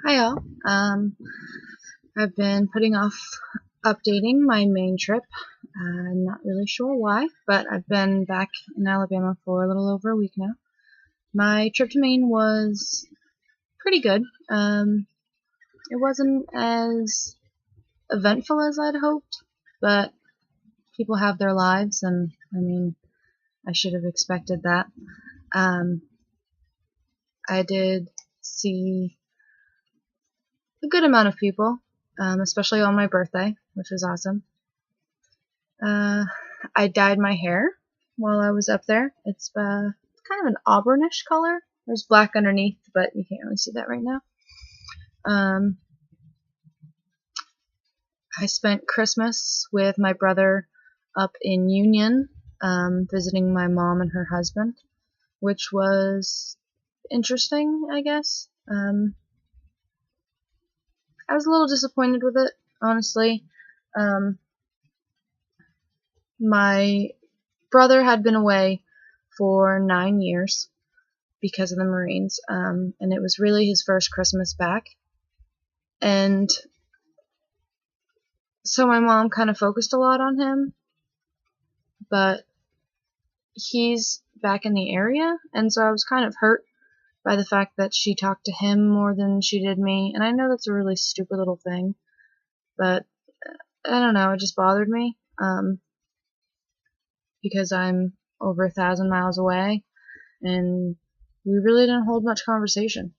Hi all. I've been putting off updating my Maine trip. I'm not really sure why, but I've been back in Alabama for a little over a week now. My trip to Maine was pretty good. It wasn't as eventful as I'd hoped, but people have their lives, and I should have expected that. Um, I did see a good amount of people, especially on my birthday, which was awesome. I dyed my hair while I was up there. It's kind of an auburnish color. There's black underneath, but you can't really see that right now. I spent Christmas with my brother up in Union, visiting my mom and her husband, which was interesting, I guess. I was a little disappointed with it, honestly. My brother had been away for 9 years because of the Marines, and it was really his first Christmas back. And so my mom kind of focused a lot on him, but he's back in the area, and so I was kind of hurt by the fact that she talked to him more than she did me. And I know that's a really stupid little thing, but I don't know, it just bothered me, because I'm over 1,000 miles away, and we really didn't hold much conversation.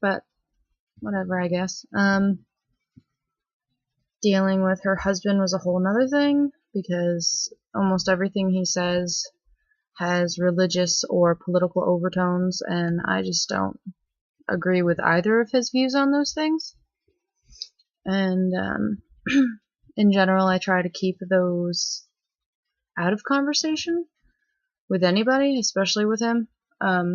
But whatever, I guess. Dealing with her husband was a whole nother thing, because almost everything he says has religious or political overtones, and I just don't agree with either of his views on those things. And in general, I try to keep those out of conversation with anybody, especially with him. But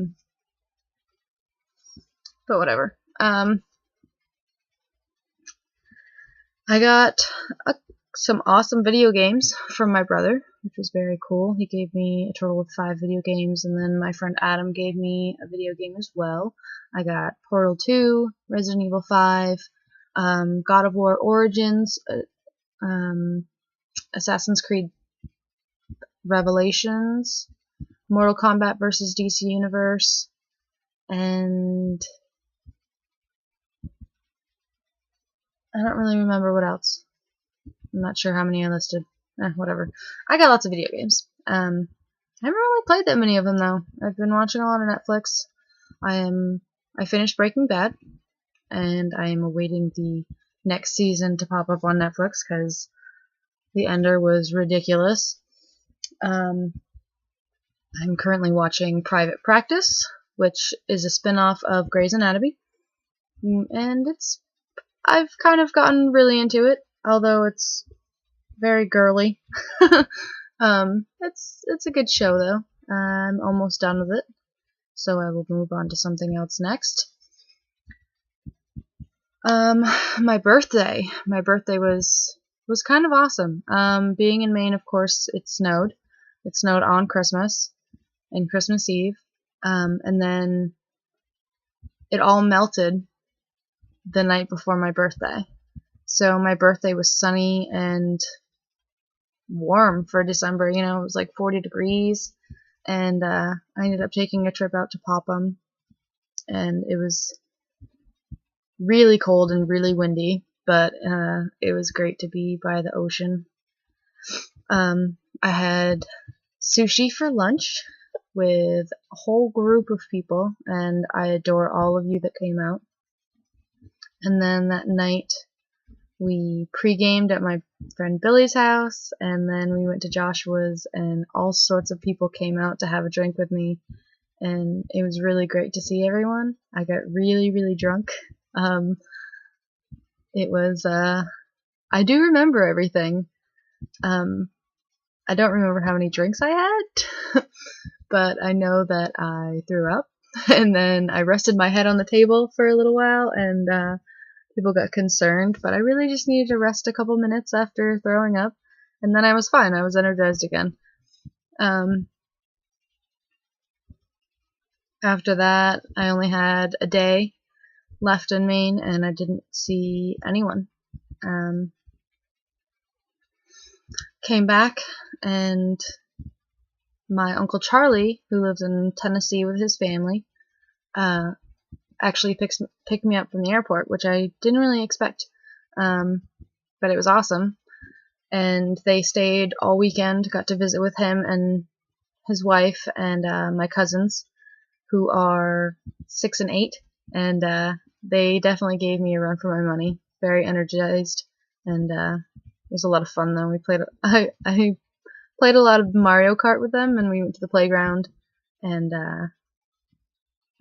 whatever. I got some awesome video games from my brother, which was very cool. He gave me a total of 5 video games, and then my friend Adam gave me a video game as well. I got Portal 2, Resident Evil 5, God of War Origins, Assassin's Creed Revelations, Mortal Kombat vs. DC Universe, and I don't really remember what else. I'm not sure how many I listed. Whatever. I got lots of video games. I haven't really played that many of them though. I've been watching a lot of Netflix. I finished Breaking Bad, and I am awaiting the next season to pop up on Netflix because the ender was ridiculous. I'm currently watching Private Practice, which is a spin-off of Grey's Anatomy, and I've kind of gotten really into it, although it's very girly. It's a good show though. I'm almost done with it, so I will move on to something else next. My birthday was kind of awesome. Being in Maine, of course, it snowed. It snowed on Christmas and Christmas Eve, and then it all melted the night before my birthday. So my birthday was sunny and warm for December. It was like 40 degrees, and I ended up taking a trip out to Popham, and it was really cold and really windy, but it was great to be by the ocean. I had sushi for lunch with a whole group of people, and I adore all of you that came out. And then that night we pre-gamed at my friend Billy's house, and then we went to Joshua's, and all sorts of people came out to have a drink with me, and it was really great to see everyone. I got really, really drunk. It was, I do remember everything. I don't remember how many drinks I had, but I know that I threw up, and then I rested my head on the table for a little while, and people got concerned, but I really just needed to rest a couple minutes after throwing up, and then I was fine. I was energized again. After that, I only had a day left in Maine, and I didn't see anyone. Came back, and my Uncle Charlie, who lives in Tennessee with his family, actually picked me up from the airport, which I didn't really expect, but it was awesome. And they stayed all weekend, got to visit with him and his wife and my cousins, who are 6 and 8, and they definitely gave me a run for my money. Very energized, and it was a lot of fun though. I played a lot of Mario Kart with them, and we went to the playground, and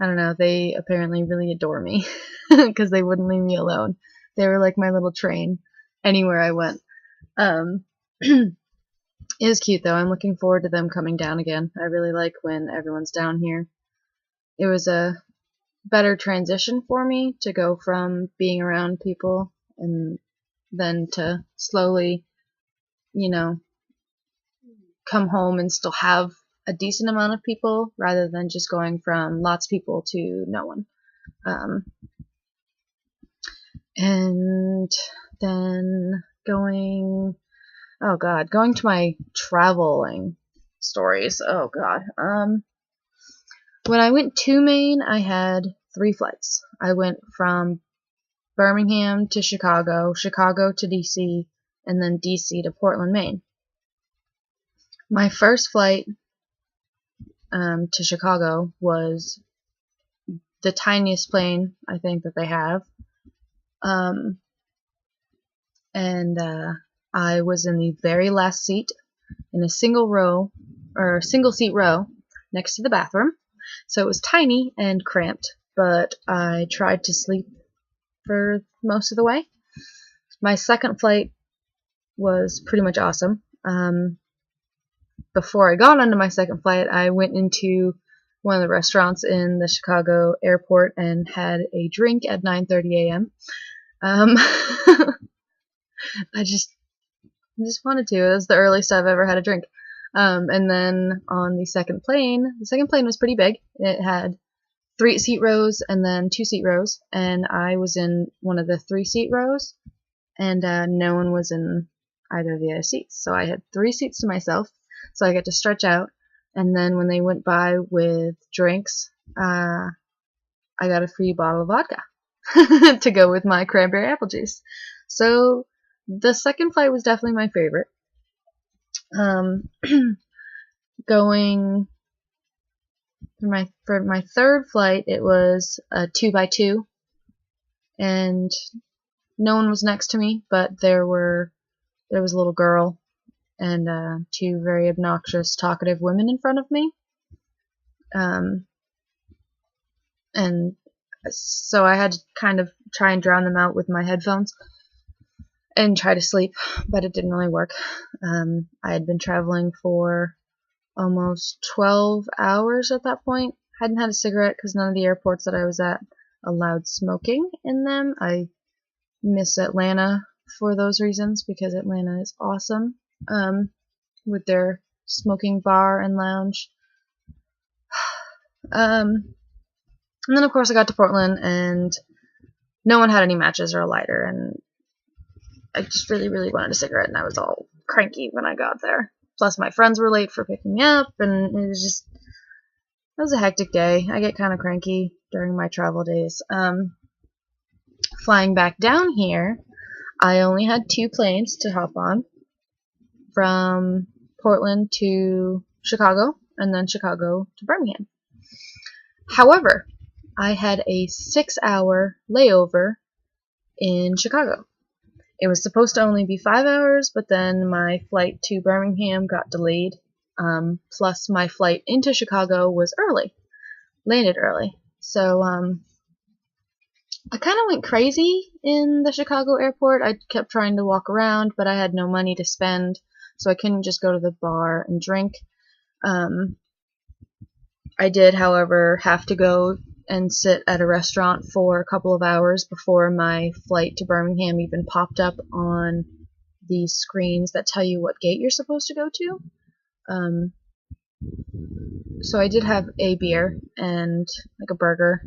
I don't know, they apparently really adore me because they wouldn't leave me alone. They were like my little train anywhere I went. It was cute though. I'm looking forward to them coming down again. I really like when everyone's down here. It was a better transition for me to go from being around people and then to slowly, come home and still have a decent amount of people rather than just going from lots of people to no one. And then going to my traveling stories. Oh God. When I went to Maine, I had 3 flights. I went from Birmingham to Chicago, Chicago to DC, and then DC to Portland, Maine. My first flight to Chicago was the tiniest plane I think that they have, and I was in the very last seat in a single seat row next to the bathroom, so it was tiny and cramped, but I tried to sleep for most of the way. My second flight was pretty much awesome. Before I got onto my second flight, I went into one of the restaurants in the Chicago airport and had a drink at 9:30 a.m. I just wanted to. It was the earliest I've ever had a drink. And then on the second plane was pretty big. It had 3 seat rows and then 2 seat rows, and I was in one of the 3 seat rows, and no one was in either of the other seats. So I had 3 seats to myself, so I got to stretch out, and then when they went by with drinks, I got a free bottle of vodka to go with my cranberry apple juice. So the second flight was definitely my favorite. Going for my third flight, it was a 2x2, and no one was next to me, but there was a little girl and 2 very obnoxious, talkative women in front of me. And so I had to kind of try and drown them out with my headphones and try to sleep, but it didn't really work. I had been traveling for almost 12 hours at that point. Hadn't had a cigarette because none of the airports that I was at allowed smoking in them. I miss Atlanta for those reasons, because Atlanta is awesome, with their smoking bar and lounge. And then of course I got to Portland and no one had any matches or a lighter, and I just really, really wanted a cigarette, and I was all cranky when I got there. Plus my friends were late for picking me up, and it was a hectic day. I get kind of cranky during my travel days. Flying back down here, I only had 2 planes to hop on, from Portland to Chicago, and then Chicago to Birmingham. However, I had a 6-hour layover in Chicago. It was supposed to only be 5 hours, but then my flight to Birmingham got delayed, plus my flight into Chicago was landed early. So I kind of went crazy in the Chicago airport. I kept trying to walk around, but I had no money to spend, so I couldn't just go to the bar and drink. I did, however, have to go and sit at a restaurant for a couple of hours before my flight to Birmingham even popped up on the screens that tell you what gate you're supposed to go to. So I did have a beer and like a burger.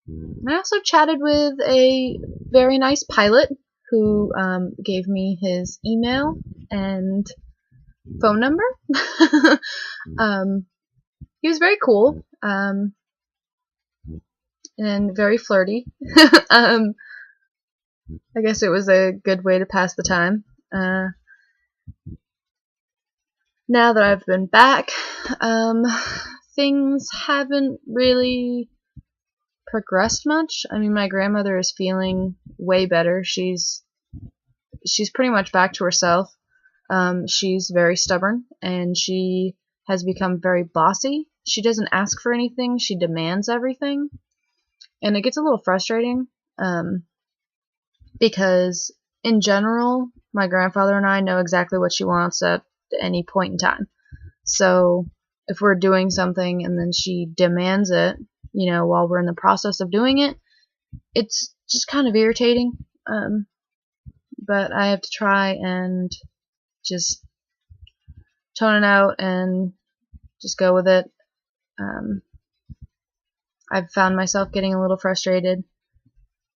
And I also chatted with a very nice pilot who gave me his email and phone number. um, he was very cool and very flirty. um, I guess it was a good way to pass the time. Now that I've been back, things haven't really progressed much. I mean, my grandmother is feeling way better. She's pretty much back to herself. She's very stubborn, and she has become very bossy. She doesn't ask for anything, she demands everything. And it gets a little frustrating because, in general, my grandfather and I know exactly what she wants at any point in time. So if we're doing something and then she demands it, while we're in the process of doing it, it's just kind of irritating. But I have to try and just tone it out and just go with it. I've found myself getting a little frustrated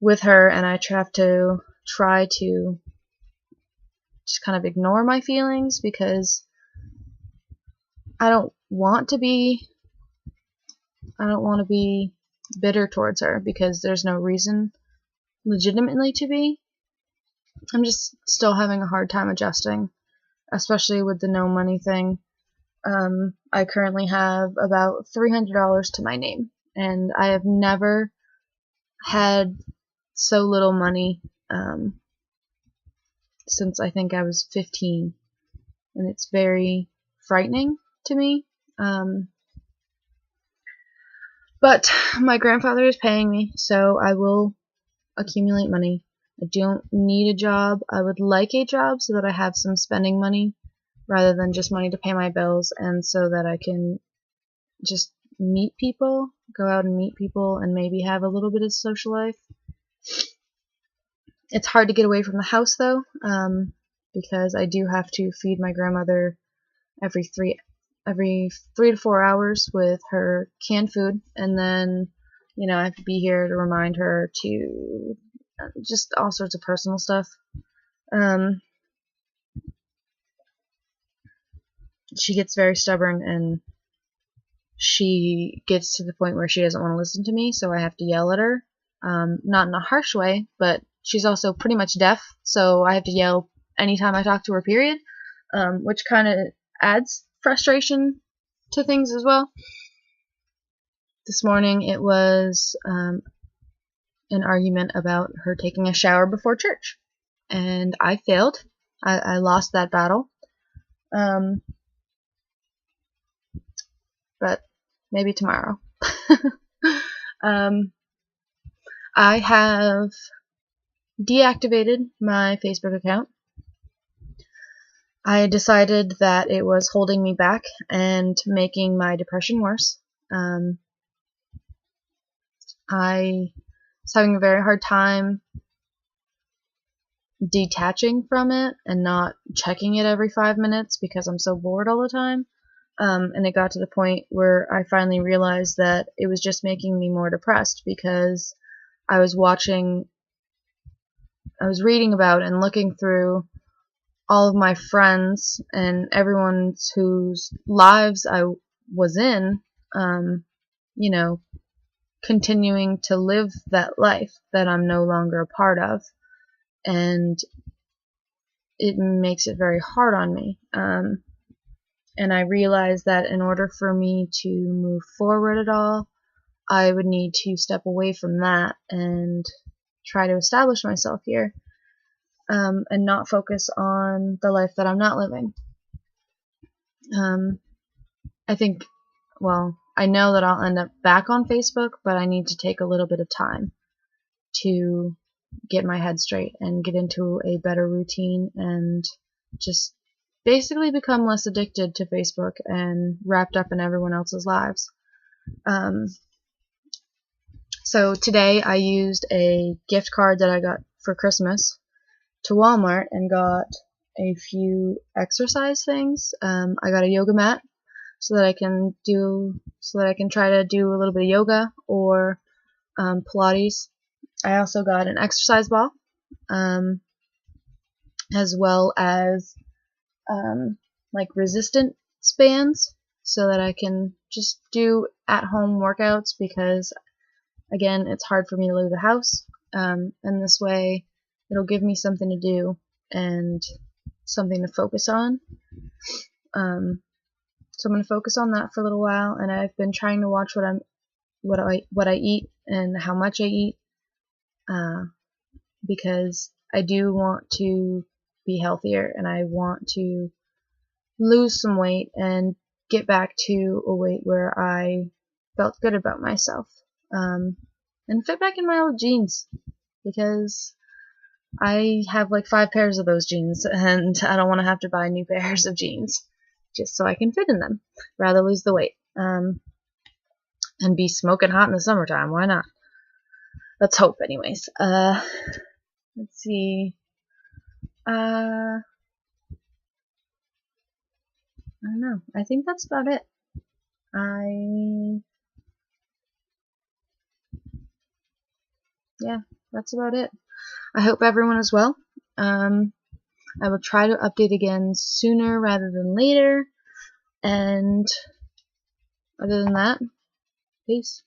with her, and I have to try to just kind of ignore my feelings because I don't want to be bitter towards her because there's no reason legitimately to be. I'm just still having a hard time adjusting, especially with the no money thing. I currently have about $300 to my name, and I have never had so little money since I think I was 15, and it's very frightening to me. But my grandfather is paying me, so I will accumulate money. I don't need a job. I would like a job so that I have some spending money rather than just money to pay my bills, and so that I can just meet people, go out and meet people, and maybe have a little bit of social life. It's hard to get away from the house, though, because I do have to feed my grandmother every 3 to 4 hours with her canned food, and then I have to be here to remind her to just all sorts of personal stuff. She gets very stubborn, and she gets to the point where she doesn't want to listen to me, so I have to yell at her. Not in a harsh way, but she's also pretty much deaf, so I have to yell anytime I talk to her, period, which kind of adds frustration to things as well. This morning it was an argument about her taking a shower before church, and I failed. I lost that battle. But maybe tomorrow. I have deactivated my Facebook account. I decided that it was holding me back and making my depression worse. I was having a very hard time detaching from it and not checking it every 5 minutes because I'm so bored all the time. And it got to the point where I finally realized that it was just making me more depressed because I was reading about and looking through all of my friends and everyone whose lives I was in, continuing to live that life that I'm no longer a part of. And it makes it very hard on me. And I realized that in order for me to move forward at all, I would need to step away from that and try to establish myself here, and not focus on the life that I'm not living. I think, I know that I'll end up back on Facebook, but I need to take a little bit of time to get my head straight and get into a better routine and just basically become less addicted to Facebook and wrapped up in everyone else's lives. So today I used a gift card that I got for Christmas to Walmart and got a few exercise things. I got a yoga mat so that I can try to do a little bit of yoga, or Pilates. I also got an exercise ball, as well as like resistance bands, so that I can just do at-home workouts, because again, it's hard for me to leave the house, and this way it'll give me something to do and something to focus on. So I'm going to focus on that for a little while, and I've been trying to watch what I eat and how much I eat, because I do want to be healthier, and I want to lose some weight and get back to a weight where I felt good about myself, and fit back in my old jeans, because I have like 5 pairs of those jeans, and I don't want to have to buy new pairs of jeans just so I can fit in them. Rather lose the weight, and be smoking hot in the summertime. Why not? Let's hope, anyways. Let's see. I don't know. I think that's about it. Yeah, that's about it. I hope everyone is well. I will try to update again sooner rather than later. And other than that, peace.